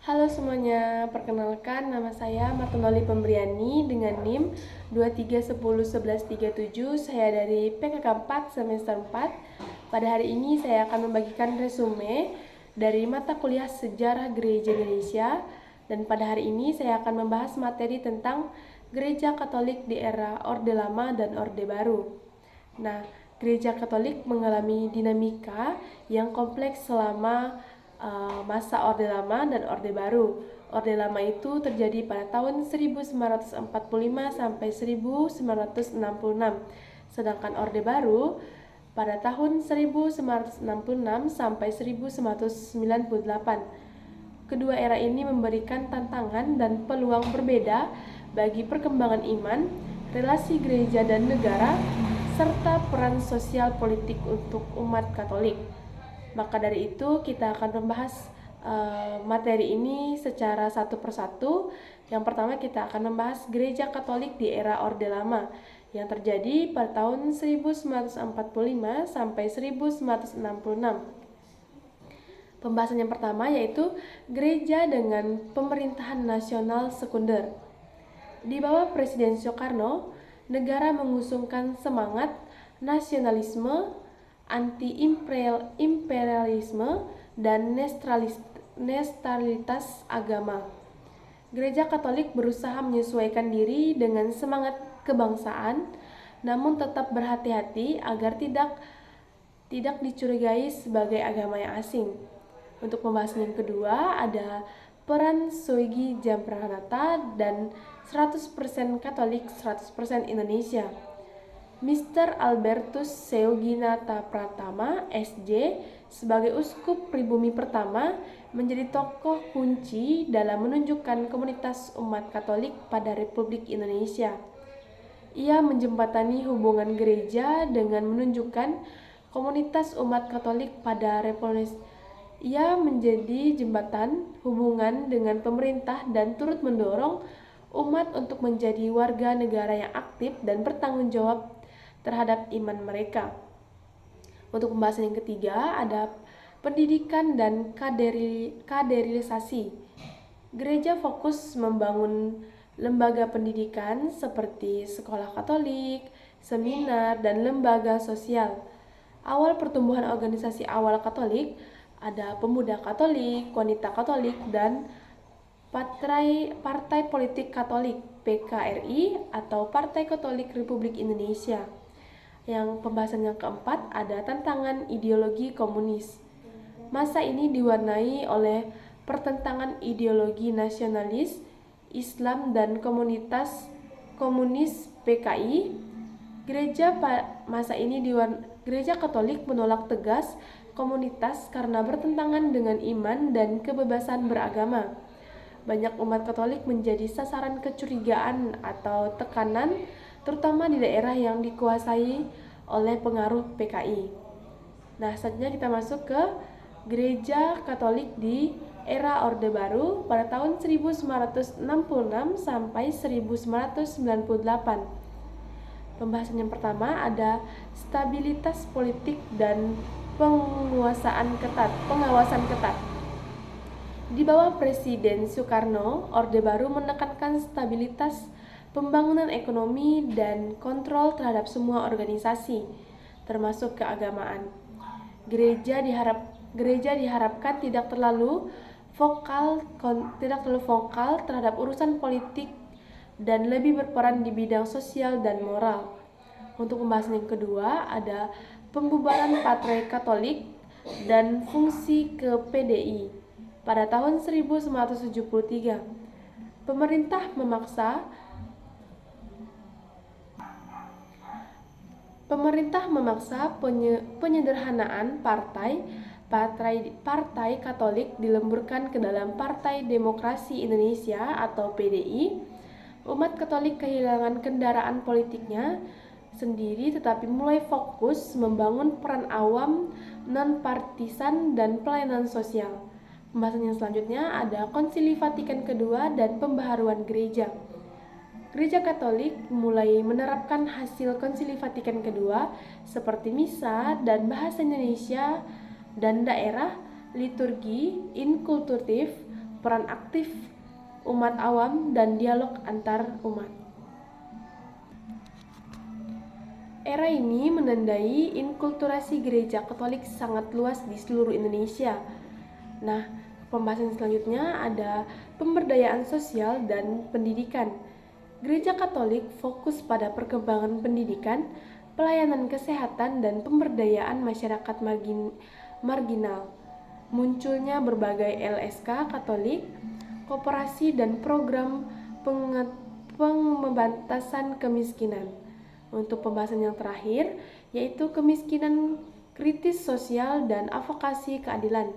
Halo semuanya, perkenalkan nama saya Martinoli Pembriani dengan NIM 23101137. Saya dari PKK 4 semester 4. Pada hari ini saya akan membagikan resume dari mata kuliah Sejarah Gereja Indonesia, dan pada hari ini saya akan membahas materi tentang Gereja Katolik di era Orde Lama dan Orde Baru. Nah, Gereja Katolik mengalami dinamika yang kompleks selama masa Orde Lama dan Orde Baru. Orde Lama itu terjadi pada tahun 1945 sampai 1966. Sedangkan Orde Baru pada tahun 1966 sampai 1998. Kedua era ini memberikan tantangan dan peluang berbeda bagi perkembangan iman, relasi gereja dan negara, serta peran sosial politik untuk umat Katolik. Maka dari itu kita akan membahas materi ini secara satu persatu. Yang pertama kita akan membahas Gereja Katolik di era Orde Lama yang terjadi pada tahun 1945 sampai 1966. Pembahasan yang pertama yaitu gereja dengan pemerintahan nasional sekunder. Di bawah Presiden Soekarno, negara mengusungkan semangat nasionalisme, anti-imperialisme, dan netralitas agama. Gereja Katolik berusaha menyesuaikan diri dengan semangat kebangsaan, namun tetap berhati-hati agar tidak dicurigai sebagai agama yang asing. Untuk pembahasan yang kedua ada peran Soegi Jampranata dan 100% Katolik 100% Indonesia. Mr. Albertus Seoginata Pratama, SJ, sebagai uskup pribumi pertama menjadi tokoh kunci dalam menunjukkan komunitas umat Katolik pada Republik Indonesia. Ia menjembatani hubungan gereja dengan menunjukkan komunitas umat Katolik pada Republik. Ia menjadi jembatan hubungan dengan pemerintah dan turut mendorong umat untuk menjadi warga negara yang aktif dan bertanggung jawab terhadap iman mereka. Untuk pembahasan yang ketiga ada pendidikan dan kaderisasi. Gereja fokus membangun lembaga pendidikan seperti sekolah Katolik, seminar, dan lembaga sosial. Awal pertumbuhan organisasi awal Katolik ada Pemuda Katolik, Wanita Katolik, dan Partai Politik Katolik PKRI atau Partai Katolik Republik Indonesia. Yang pembahasan yang keempat ada tantangan ideologi komunis. Masa ini diwarnai oleh pertentangan ideologi nasionalis, Islam, dan komunitas komunis PKI. Gereja Katolik menolak tegas komunitas karena bertentangan dengan iman dan kebebasan beragama. Banyak umat Katolik menjadi sasaran kecurigaan atau tekanan, terutama di daerah yang dikuasai oleh pengaruh PKI. Nah, selanjutnya kita masuk ke Gereja Katolik di era Orde Baru pada tahun 1966 sampai 1998. Pembahasan yang pertama ada stabilitas politik dan pengawasan ketat. Di bawah Presiden Soekarno, Orde Baru menekankan stabilitas, pembangunan ekonomi, dan kontrol terhadap semua organisasi, termasuk keagamaan. Gereja diharapkan tidak terlalu vokal terhadap urusan politik dan lebih berperan di bidang sosial dan moral. Untuk pembahasan yang kedua ada pembubaran Partai Katolik dan fungsi ke PDI pada tahun 1973. Pemerintah memaksa penyederhanaan Partai Katolik dilemburkan ke dalam Partai Demokrasi Indonesia atau PDI. Umat Katolik kehilangan kendaraan politiknya sendiri tetapi mulai fokus membangun peran awam, non-partisan, dan pelayanan sosial. Pembahasan yang selanjutnya ada Konsili Vatikan Kedua dan pembaharuan gereja. Gereja Katolik mulai menerapkan hasil Konsili Vatikan Kedua seperti misa dan bahasa Indonesia dan daerah, liturgi inkulturatif, peran aktif umat awam, dan dialog antar umat. Era ini menandai inkulturasi gereja Katolik sangat luas di seluruh Indonesia. Nah, pembahasan selanjutnya ada pemberdayaan sosial dan pendidikan. Gereja Katolik fokus pada perkembangan pendidikan, pelayanan kesehatan, dan pemberdayaan masyarakat marginal. Munculnya berbagai LSK Katolik, koperasi, dan program pembatasan kemiskinan. Untuk pembahasan yang terakhir, yaitu kemiskinan kritis sosial dan advokasi keadilan.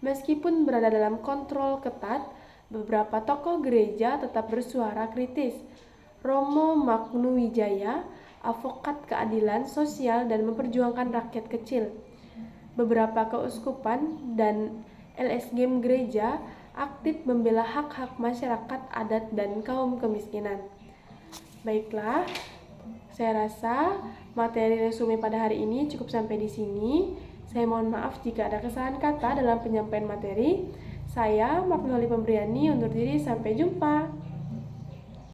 Meskipun berada dalam kontrol ketat, beberapa tokoh gereja tetap bersuara kritis. Romo Magnuwijaya, advokat keadilan sosial dan memperjuangkan rakyat kecil. Beberapa keuskupan dan LSG gereja aktif membela hak-hak masyarakat adat dan kaum kemiskinan. Baiklah, saya rasa materi resume pada hari ini cukup sampai di sini. Saya mohon maaf jika ada kesalahan kata dalam penyampaian materi. Saya, Magnoli Pembriani, undur diri. Sampai jumpa.